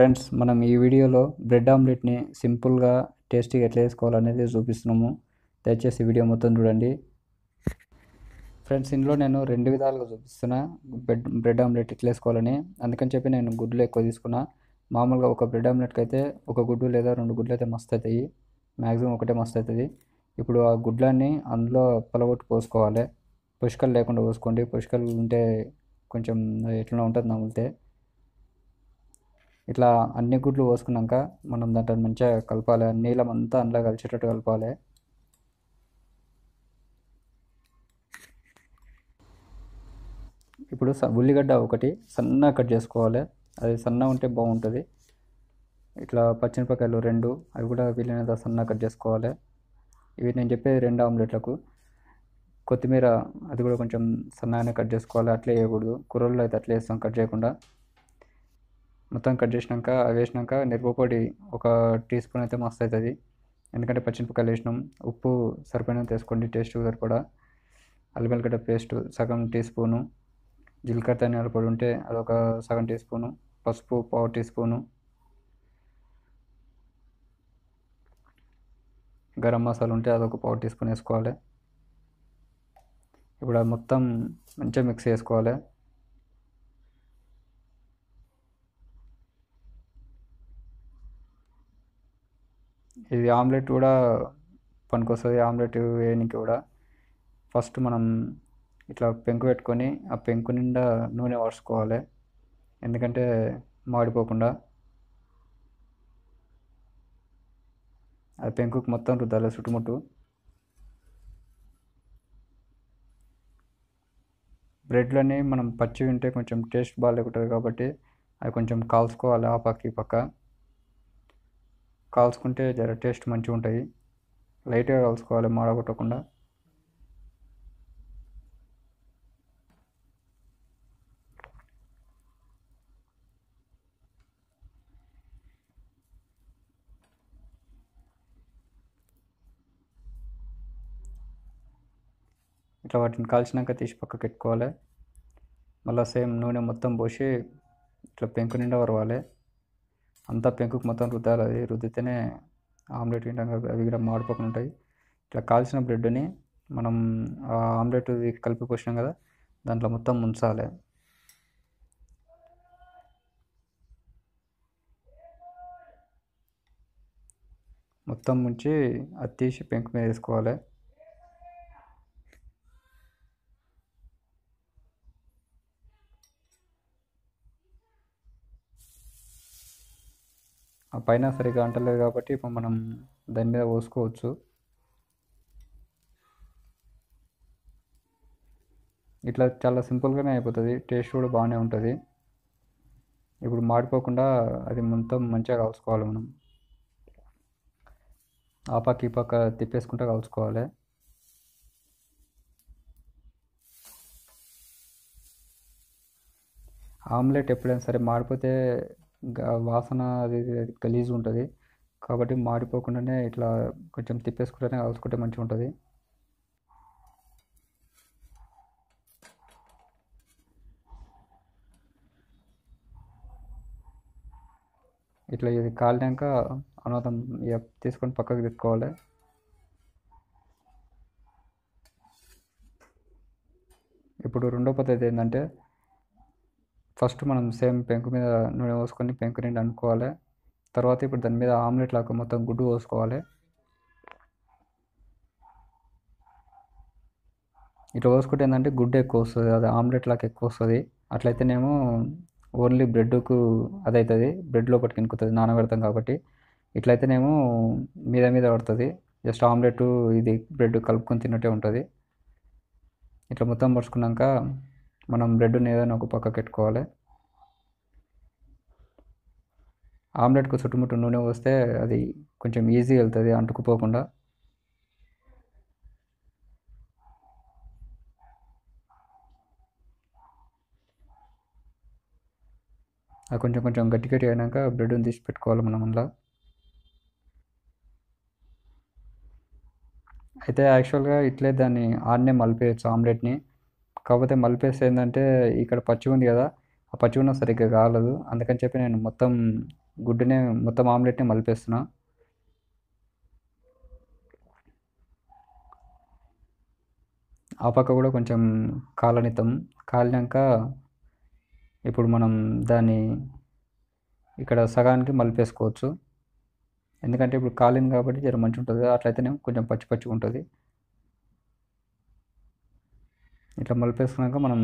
Friends, మనం ఈ వీడియోలో బ్రెడ్ ఆమ్లెట్ని సింపుల్గా టేస్టీగా ఎట్లా వేసుకోవాలనేది చూపిస్తున్నాము. దయచేసి వీడియో మొత్తం చూడండి. ఫ్రెండ్స్, ఇందులో నేను 2 విధాలుగా చూపిస్తున్నా బ్రెడ్ ఆమ్లెట్ ఎట్లా వేసుకోవాలని. అందుకని చెప్పి నేను గుడ్లు ఎక్కువ తీసుకున్నా. మామూలుగా ఒక బ్రెడ్ ఆమ్లెట్కి అయితే ఒక గుడ్డు లేదా 2 గుడ్లు అయితే మస్తు అవుతాయి. మ్యాక్సిమం ఒకటే మస్తు అవుతుంది. ఇప్పుడు ఆ గుడ్లన్నీ అందులో పలగొట్టు పోసుకోవాలి. పుష్కలు లేకుండా పోసుకోండి. పుష్కలు ఉంటే కొంచెం ఎట్లా ఉంటుంది నమిలితే. ఇట్లా అన్ని గుడ్లు పోసుకున్నాక మనం దాంట్లో మంచిగా కలపాలి. నీళ్ళం అంతా అందులో కలిసేటట్టు కలపాలి. ఇప్పుడు ఉల్లిగడ్డ ఒకటి సన్నగా కట్ చేసుకోవాలి. అది సన్నగా ఉంటే బాగుంటుంది. ఇట్లా పచ్చిమిరపకాయలు 2 అవి కూడా వీలైనంత సన్నగా కట్ చేసుకోవాలి. ఇవి నేను చెప్పేది 2 ఆమ్లెట్లకు. కొత్తిమీర అది కూడా కొంచెం సన్నగానే కట్ చేసుకోవాలి. అట్లే వేయకూడదు. కూరల్లో అయితే అట్లే వేస్తాం కట్ చేయకుండా. మొత్తం కట్ చేసినాక వేసినాక మిరపపొడి 1 టీ స్పూన్ అయితే మస్తు అవుతుంది. ఎందుకంటే పచ్చిమిరపకాయలు వేసినాం. ఉప్పు సరిపోయినంత వేసుకోండి, టేస్ట్ సరిపడా. అల్లం వెల్లిగడ్డ పేస్ట్ సగం టీ స్పూను. జీలకర్ర ధనియాల పొడి ఉంటే అదొక సగం టీ స్పూను. పసుపు 1/4 టీ స్పూను. గరం మసాలా ఉంటే అదొక 1/4 టీ స్పూన్ వేసుకోవాలి. ఇప్పుడు అది మొత్తం మంచిగా మిక్స్ చేసుకోవాలి. ఇది ఆమ్లెట్ కూడా పనికొస్తుంది. ఆమ్లెట్ వేయడానికి కూడా ఫస్ట్ మనం ఇట్లా పెంకు పెట్టుకొని ఆ పెంకు నిండా నూనె పోసుకోవాలి. ఎందుకంటే మాడిపోకుండా. అది పెంకుకు మొత్తం రుద్దాలి చుట్టుముట్టు. బ్రెడ్లని మనం పచ్చి ఉంటే కొంచెం టేస్ట్ బాగాలేకుంటుంది కాబట్టి అవి కొంచెం కాల్చుకోవాలి. ఆ పక్క ఈ పక్క కాల్చుకుంటే జర టేస్ట్ మంచిగా ఉంటాయి. లైట్గా కాల్చుకోవాలి, మాడగొట్టకుండా. ఇట్లా వాటిని కాల్చినాక తీసి పక్కకు పెట్టుకోవాలి. మళ్ళీ సేమ్ నూనె మొత్తం పోసి ఇట్లా పెంకు నిండా వరవాలి. అంతా పెంకుకు మొత్తం రుద్దాలి. అది రుద్దితేనే ఆమ్లెట్ తింటాం అవి కూడా మాడిపోకుండా ఉంటాయి. ఇట్లా కాల్చిన బ్రెడ్ని మనం ఆ ఆమ్లెట్ కలిపి పోసినాం కదా, దాంట్లో మొత్తం ముంచాలి. మొత్తం ముంచి అది తీసి పెంకు మీద వేసుకోవాలి. ఆ పైన సరిగ్గా అంటలేదు కాబట్టి ఇప్పుడు మనం దాని మీద పోసుకోవచ్చు. ఇట్లా చాలా సింపుల్గానే అయిపోతుంది. టేస్ట్ కూడా బాగానే ఉంటుంది. ఇప్పుడు మాడిపోకుండా అది మొత్తం మంచిగా కాల్చుకోవాలి. మనం ఆ పక్క ఈ పక్క తిప్పేసుకుంటూ కాల్చుకోవాలి. ఆమ్లెట్ ఎప్పుడైనా సరే మాడిపోతే వాసన అది గలీజ్ ఉంటుంది. కాబట్టి మాడిపోకుండానే ఇట్లా కొంచెం తిప్పేసుకుంటేనే కాల్చుకుంటే మంచిగా ఉంటుంది. ఇట్లా ఇది కాలినాక అనంతం తీసుకొని పక్కకు పెట్టుకోవాలి. ఇప్పుడు రెండో పద్ధతి ఏంటంటే, ఫస్ట్ మనం సేమ్ పెంకు మీద నూనె పోసుకొని పెంకు నిండా అనుకోవాలి. తర్వాత ఇప్పుడు దాని మీద ఆమ్లెట్ లాగా మొత్తం గుడ్డు పోసుకోవాలి. ఇట్లా పోసుకుంటే ఏంటంటే గుడ్డు ఎక్కువ వస్తుంది, అది ఆమ్లెట్ లాగా ఎక్కువ వస్తుంది. అట్లయితేనేమో ఓన్లీ బ్రెడ్కు అది అవుతుంది, బ్రెడ్ లోపలికి ఇంకుతుంది నానబెడతాం కాబట్టి. ఇట్లయితేనేమో మీద మీద పడుతుంది. జస్ట్ ఆమ్లెట్ ఇది బ్రెడ్ కలుపుకొని తిన్నట్టే ఉంటుంది. ఇట్లా మొత్తం పరుచుకున్నాక మనం బ్రెడ్ని ఏదైనా ఒక పక్కకు పెట్టుకోవాలి. ఆమ్లెట్కు చుట్టుముట్టు నూనె పోస్తే అది కొంచెం ఈజీగా వెళ్తుంది అంటుకుపోకుండా. అది కొంచెం కొంచెం గట్టి గట్టి అయినాక బ్రెడ్ని తీసి పెట్టుకోవాలి మనం అందులో. అయితే యాక్చువల్గా ఇట్లే దాన్ని ఆడనే మలిపేయచ్చు ఆమ్లెట్ని. కాకపోతే మలిపేస్తే ఏంటంటే ఇక్కడ పచ్చిగా ఉంది కదా, ఆ పచ్చిగున్న సరిగ్గా కాలదు. అందుకని చెప్పి నేను మొత్తం గుడ్డునే మొత్తం ఆమ్లెట్ని మలిపేస్తున్నా. ఆ పక్క కూడా కొంచెం కాలనిద్దాం. కాలినాక ఇప్పుడు మనం దాన్ని ఇక్కడ సగానికి మలిపేసుకోవచ్చు. ఎందుకంటే ఇప్పుడు కాలింది కాబట్టి జర మంచిగా ఉంటుంది. అట్లయితేనే కొంచెం పచ్చి పచ్చిగా ఉంటుంది. ఇట్లా మలిపేసుకున్నాక మనం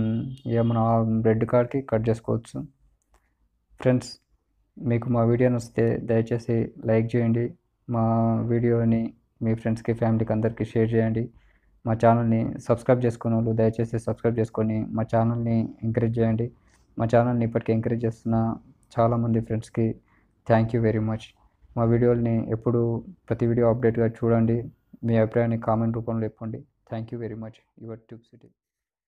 ఏమన్నా బ్రెడ్ కాడికి కట్ చేసుకోవచ్చు. ఫ్రెండ్స్, మీకు మా వీడియో నచ్చితే దయచేసి లైక్ చేయండి. మా వీడియోని మీ ఫ్రెండ్స్కి, ఫ్యామిలీకి అందరికీ షేర్ చేయండి. మా ఛానల్ని సబ్స్క్రైబ్ చేసుకునే వాళ్ళు దయచేసి సబ్స్క్రైబ్ చేసుకొని మా ఛానల్ని ఎంకరేజ్ చేయండి. మా ఛానల్ని ఇప్పటికీ ఎంకరేజ్ చేస్తున్న చాలామంది ఫ్రెండ్స్కి థ్యాంక్ యూ వెరీ మచ్. మా వీడియోని ఎప్పుడు ప్రతి వీడియో అప్డేట్గా చూడండి. మీ అభిప్రాయాన్ని కామెంట్ రూపంలో చెప్పండి. Thank you very much. Your tube city.